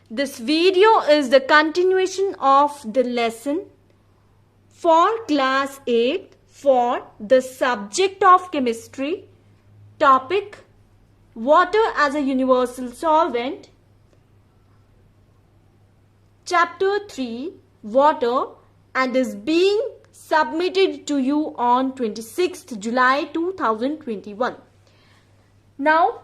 This video is the continuation of the lesson for class 8 for the subject of chemistry, topic water as a universal solvent, chapter 3 water, and is being submitted to you on 26th July 2021. Now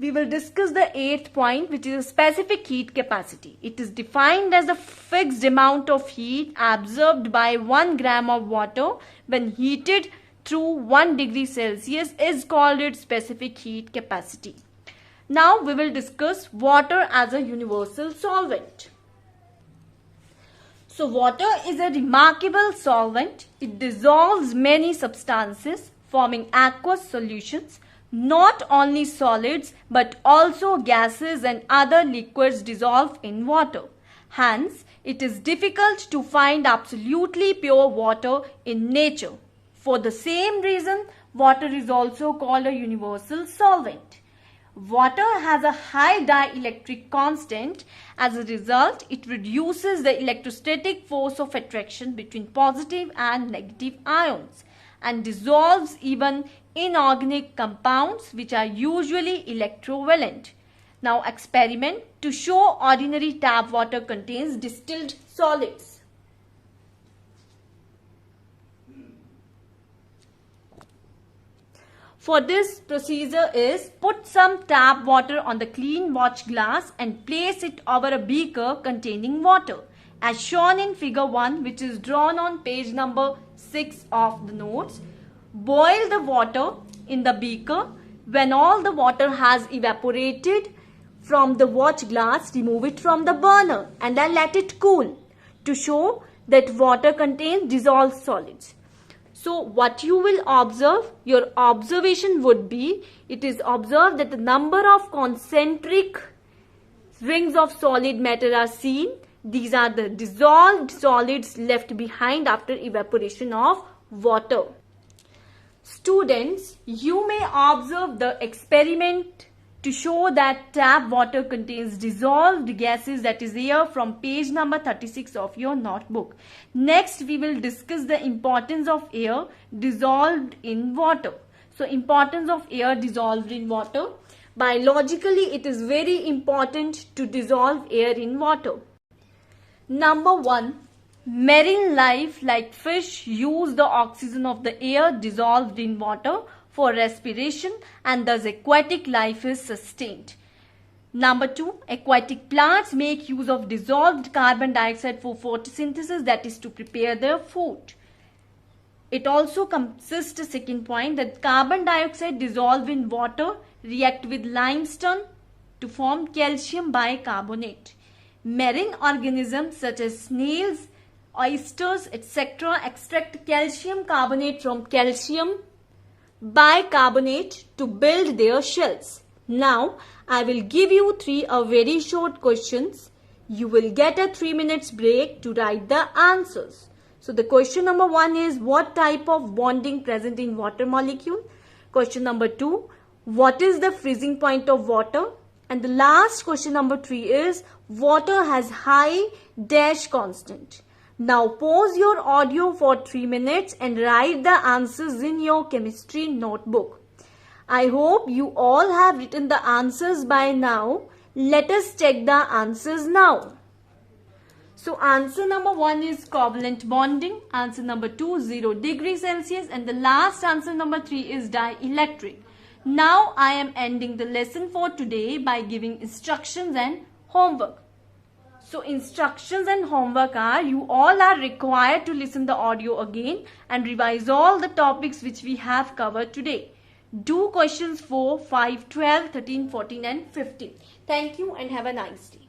we will discuss the 8th point, which is a specific heat capacity. It is defined as the fixed amount of heat absorbed by 1 gram of water when heated through 1 degree Celsius is called its specific heat capacity. Now we will discuss water as a universal solvent. So water is a remarkable solvent. It dissolves many substances, forming aqueous solutions. Not only solids but also gases and other liquids dissolve in water. Hence, it is difficult to find absolutely pure water in nature. For the same reason, water is also called a universal solvent. Water has a high dielectric constant. As a result, it reduces the electrostatic force of attraction between positive and negative ions and dissolves even inorganic compounds which are usually electrovalent. Now experiment to show ordinary tap water contains distilled solids. For this, procedure is put some tap water on the clean watch glass and place it over a beaker containing water as shown in figure 1, which is drawn on page number 6 of the notes. Boil the water in the beaker. When all the water has evaporated from the watch glass, remove it from the burner and then let it cool to show that water contains dissolved solids. So what you will observe, your observation would be, it is observed that the number of concentric rings of solid matter are seen. These are the dissolved solids left behind after evaporation of water. Students, you may observe the experiment to show that tap water contains dissolved gases, that is air, from page number 36 of your notebook. Next, we will discuss the importance of air dissolved in water. So, importance of air dissolved in water. Biologically, it is very important to dissolve air in water. Number 1. Marine life like fish use the oxygen of the air dissolved in water for respiration, and thus aquatic life is sustained. Number 2. Aquatic plants make use of dissolved carbon dioxide for photosynthesis, that is to prepare their food. It also consists, second point, that carbon dioxide dissolved in water react with limestone to form calcium bicarbonate. Marine organisms such as snails, oysters, etc. extract calcium carbonate from calcium bicarbonate to build their shells. Now, I will give you three very short questions. You will get a 3 minutes break to write the answers. So, the question number 1 is, what type of bonding present in water molecule? Question number 2, what is the freezing point of water? And the last question number 3 is, water has high dash constant. Now pause your audio for 3 minutes and write the answers in your chemistry notebook. I hope you all have written the answers by now. Let us check the answers now. So answer number 1 is covalent bonding. Answer number 2, 0 degrees Celsius. And the last answer number 3 is dielectric. Now I am ending the lesson for today by giving instructions and homework. So instructions and homework are, you all are required to listen the audio again and revise all the topics which we have covered today. Do questions 4, 5, 12, 13, 14 and 15. Thank you and have a nice day.